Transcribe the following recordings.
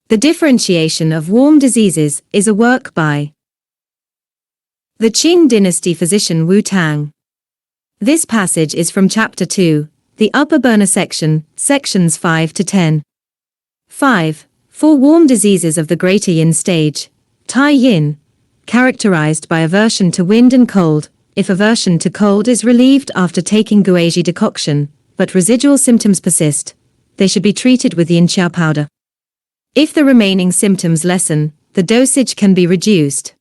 The Differentiation of Warm Diseases is a work by the Qing Dynasty physician Wu Tang. This passage is from Chapter 2, the upper burner section, sections 5 to 10. 5. For warm diseases of the greater yin stage, Tai yin, characterized by aversion to wind and cold. If aversion to cold is relieved after taking guaji decoction, but residual symptoms persist, they should be treated with yin Tiao powder. If the remaining symptoms lessen, the dosage can be reduced.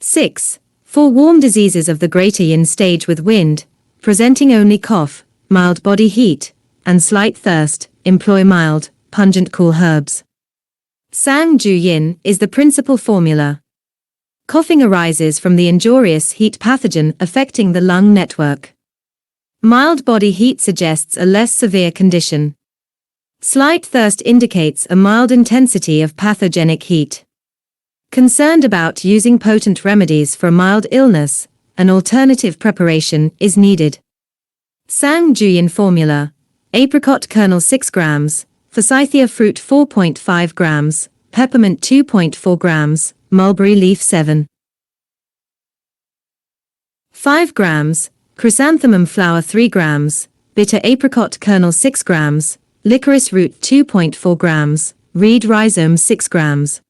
6. For warm diseases of the greater yin stage with wind, presenting only cough, mild body heat, and slight thirst, employ mild, pungent cool herbs. Sang Ju Yin is the principal formula. Coughing arises from the injurious heat pathogen affecting the lung network. Mild body heat suggests a less severe condition. Slight thirst indicates a mild intensity of pathogenic heat. Concerned about using potent remedies for a mild illness, an alternative preparation is needed. Sang Ju Yin formula: apricot kernel 6 grams, forsythia fruit 4.5 grams, peppermint 2.4 grams, mulberry leaf 7.5 grams, chrysanthemum flower 3 grams, bitter apricot kernel 6 grams, licorice root 2.4 grams, reed rhizome 6 grams.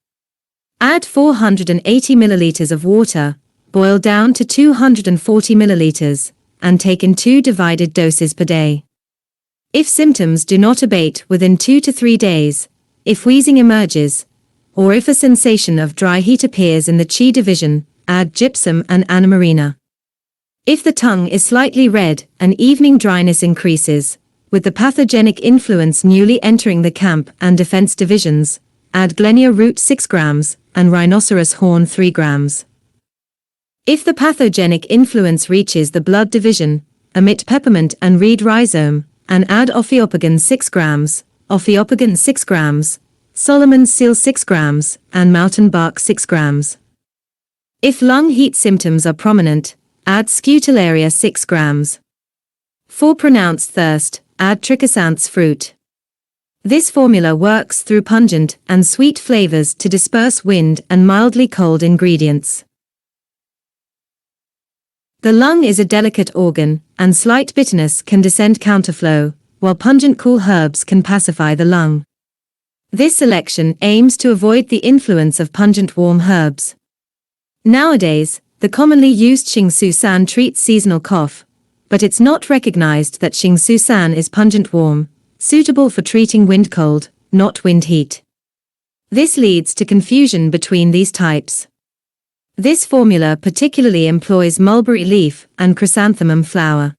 Add 480 milliliters of water, boil down to 240 milliliters, and take in 2 divided doses per day. If symptoms do not abate within 2 to 3 days, if wheezing emerges, or if a sensation of dry heat appears in the Qi division, add gypsum and anna marina. If the tongue is slightly red and evening dryness increases, with the pathogenic influence newly entering the camp and defense divisions, add glenia root 6 grams and rhinoceros horn 3 grams. If the pathogenic influence reaches the blood division, omit peppermint and reed rhizome, and add ophiopagan 6 grams, ophiopagan 6 grams, Solomon's seal 6 grams, and mountain bark 6 grams. If lung heat symptoms are prominent, add scutellaria 6 grams. For pronounced thirst, add trichosanthes fruit. This formula works through pungent and sweet flavors to disperse wind and mildly cold ingredients. The lung is a delicate organ, and slight bitterness can descend counterflow, while pungent cool herbs can pacify the lung. This selection aims to avoid the influence of pungent warm herbs. Nowadays, the commonly used Xing Su San treats seasonal cough, but it's not recognized that Xing Su San is pungent warm, suitable for treating wind cold, not wind heat. This leads to confusion between these types. This formula particularly employs mulberry leaf and chrysanthemum flower.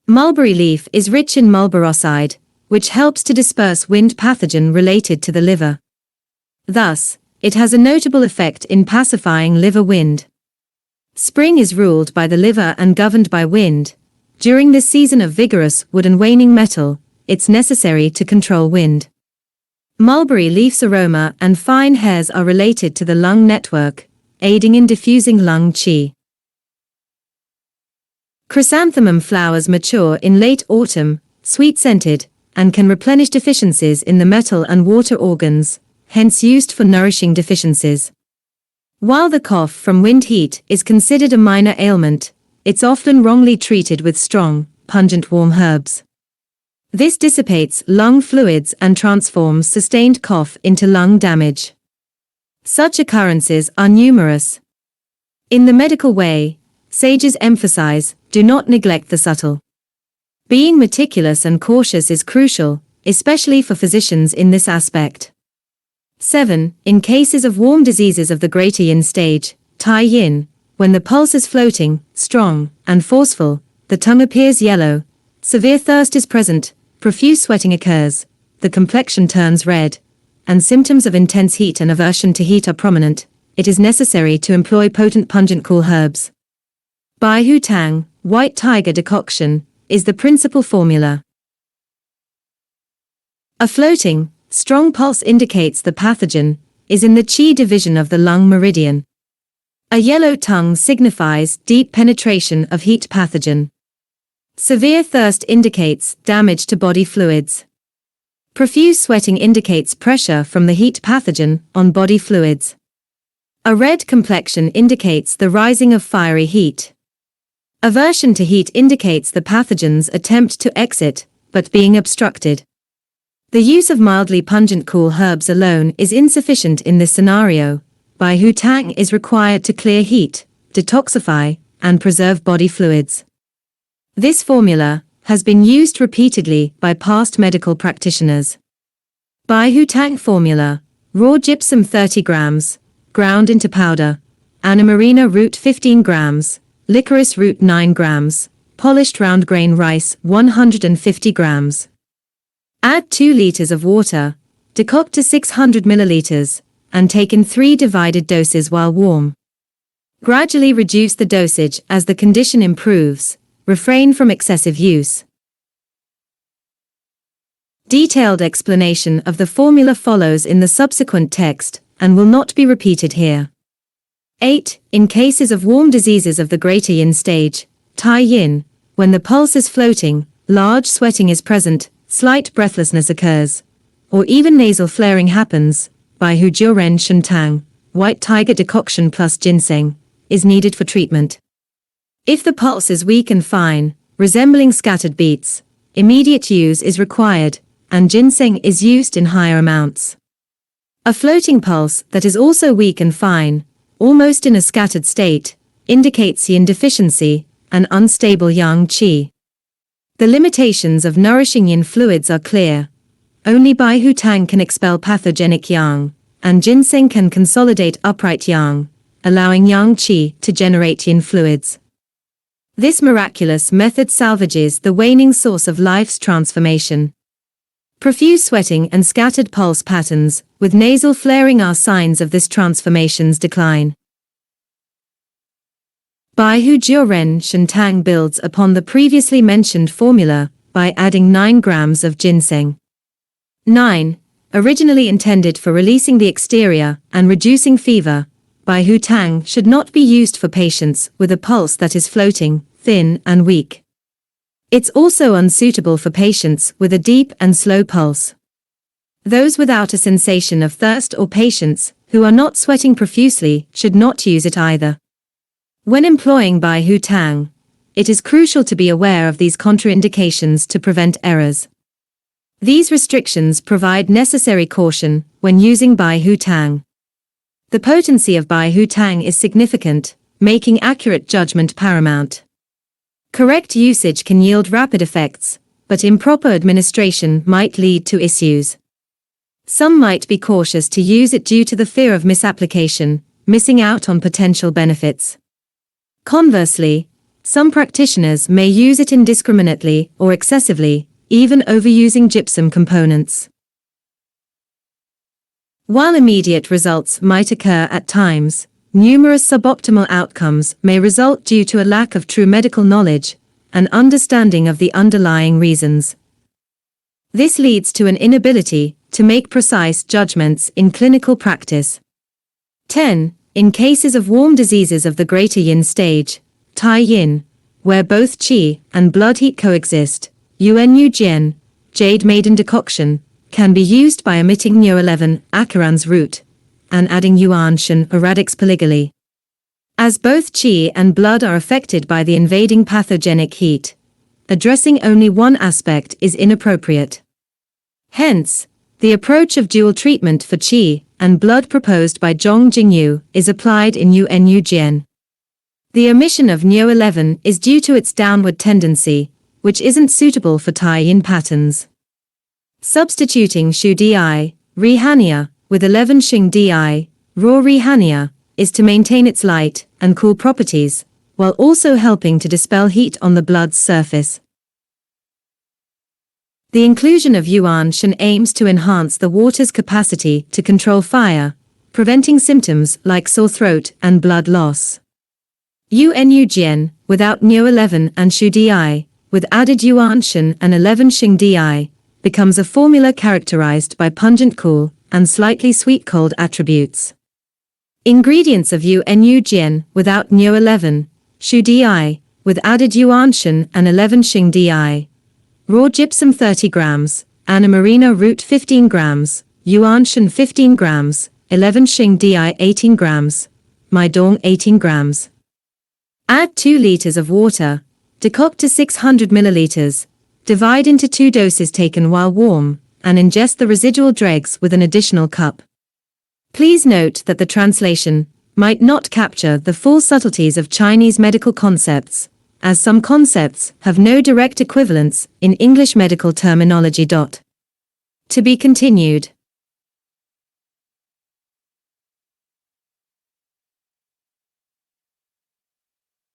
Mulberry leaf is rich in mulberoside, which helps to disperse wind pathogen related to the liver. Thus, it has a notable effect in pacifying liver wind. Spring is ruled by the liver and governed by wind. During this season of vigorous wood and waning metal, it's necessary to control wind. Mulberry leaf's aroma and fine hairs are related to the lung network, aiding in diffusing lung qi. Chrysanthemum flowers mature in late autumn, sweet-scented, and can replenish deficiencies in the metal and water organs, hence used for nourishing deficiencies. While the cough from wind heat is considered a minor ailment, it's often wrongly treated with strong, pungent warm herbs. This dissipates lung fluids and transforms sustained cough into lung damage. Such occurrences are numerous. In the medical way, sages emphasize, do not neglect the subtle. Being meticulous and cautious is crucial, especially for physicians in this aspect. 7. In cases of warm diseases of the greater yin stage, Tai yin, when the pulse is floating, strong, and forceful, the tongue appears yellow, severe thirst is present, profuse sweating occurs, the complexion turns red, and symptoms of intense heat and aversion to heat are prominent, it is necessary to employ potent pungent cool herbs. Bai Hu Tang, white tiger decoction, is the principal formula. A floating, strong pulse indicates the pathogen is in the Qi division of the lung meridian. A yellow tongue signifies deep penetration of heat pathogen. Severe thirst indicates damage to body fluids. Profuse sweating indicates pressure from the heat pathogen on body fluids. A red complexion indicates the rising of fiery heat. Aversion to heat indicates the pathogen's attempt to exit, but being obstructed. The use of mildly pungent cool herbs alone is insufficient in this scenario. Bai Hu Tang is required to clear heat, detoxify, and preserve body fluids. This formula has been used repeatedly by past medical practitioners. Bai Hu Tang formula: raw gypsum 30 grams, ground into powder, Anamarina root 15 grams, licorice root 9 grams, polished round grain rice 150 grams. Add 2 liters of water, decoct to 600 milliliters, and take in 3 divided doses while warm. Gradually reduce the dosage as the condition improves. Refrain from excessive use. Detailed explanation of the formula follows in the subsequent text and will not be repeated here. 8. In cases of warm diseases of the greater yin stage, Tai Yin, when the pulse is floating, large sweating is present, slight breathlessness occurs, or even nasal flaring happens, Bai Hu Jiuren Shen Tang, white tiger decoction plus ginseng, is needed for treatment. If the pulse is weak and fine, resembling scattered beats, immediate use is required, and ginseng is used in higher amounts. A floating pulse that is also weak and fine, almost in a scattered state, indicates yin deficiency and unstable yang qi. The limitations of nourishing yin fluids are clear. Only Bai Hu Tang can expel pathogenic yang, and ginseng can consolidate upright yang, allowing yang qi to generate yin fluids. This miraculous method salvages the waning source of life's transformation. Profuse sweating and scattered pulse patterns with nasal flaring are signs of this transformation's decline. Bai Hu Jiuren Shen Tang builds upon the previously mentioned formula by adding 9 grams of ginseng. 9. Originally intended for releasing the exterior and reducing fever, Bai Hu Tang should not be used for patients with a pulse that is floating, thin, and weak. It's also unsuitable for patients with a deep and slow pulse. Those without a sensation of thirst or patients who are not sweating profusely should not use it either. When employing Bai Hu Tang, it is crucial to be aware of these contraindications to prevent errors. These restrictions provide necessary caution when using Bai Hu Tang. The potency of Bai Hu Tang is significant, making accurate judgment paramount. Correct usage can yield rapid effects, but improper administration might lead to issues. Some might be cautious to use it due to the fear of misapplication, missing out on potential benefits. Conversely, some practitioners may use it indiscriminately or excessively, even overusing gypsum components. While immediate results might occur at times, numerous suboptimal outcomes may result due to a lack of true medical knowledge and understanding of the underlying reasons. This leads to an inability to make precise judgments in clinical practice. 10. In cases of warm diseases of the greater yin stage, Tai Yin, where both qi and blood heat coexist, Yuan Yu Jian, jade maiden decoction, can be used by omitting Neo11 Acaran's root and adding Yuan Shen or Radix polygally. As both qi and blood are affected by the invading pathogenic heat, addressing only one aspect is inappropriate. Hence, the approach of dual treatment for qi and blood proposed by Zhong Jingyu is applied in Yuan Yu Jian. The omission of Neo11 is due to its downward tendency, which isn't suitable for Tai Yin patterns. Substituting Shu Di, Rihania, with 11 Qing Di, raw Rihania, is to maintain its light and cool properties, while also helping to dispel heat on the blood's surface. The inclusion of Yuan Shen aims to enhance the water's capacity to control fire, preventing symptoms like sore throat and blood loss. Yuan Yu Jian, without Neo11 and Shu Di, with added Yuan Shen and 11 Qing Di, becomes a formula characterized by pungent cool and slightly sweet cold attributes. Ingredients of Yuan Yu Jian without Neo11, Shu Di, with added Yuan Shen and 11 Qing Di. Raw gypsum 30 grams, Anna Marina root 15 grams, Yuan Shen 15 grams, 11 Qing Di 18 grams, Maidong 18 grams. Add 2 liters of water, decoct to 600 milliliters, divide into 2 doses taken while warm, and ingest the residual dregs with an additional cup. Please note that the translation might not capture the full subtleties of Chinese medical concepts, as some concepts have no direct equivalents in English medical terminology. To be continued.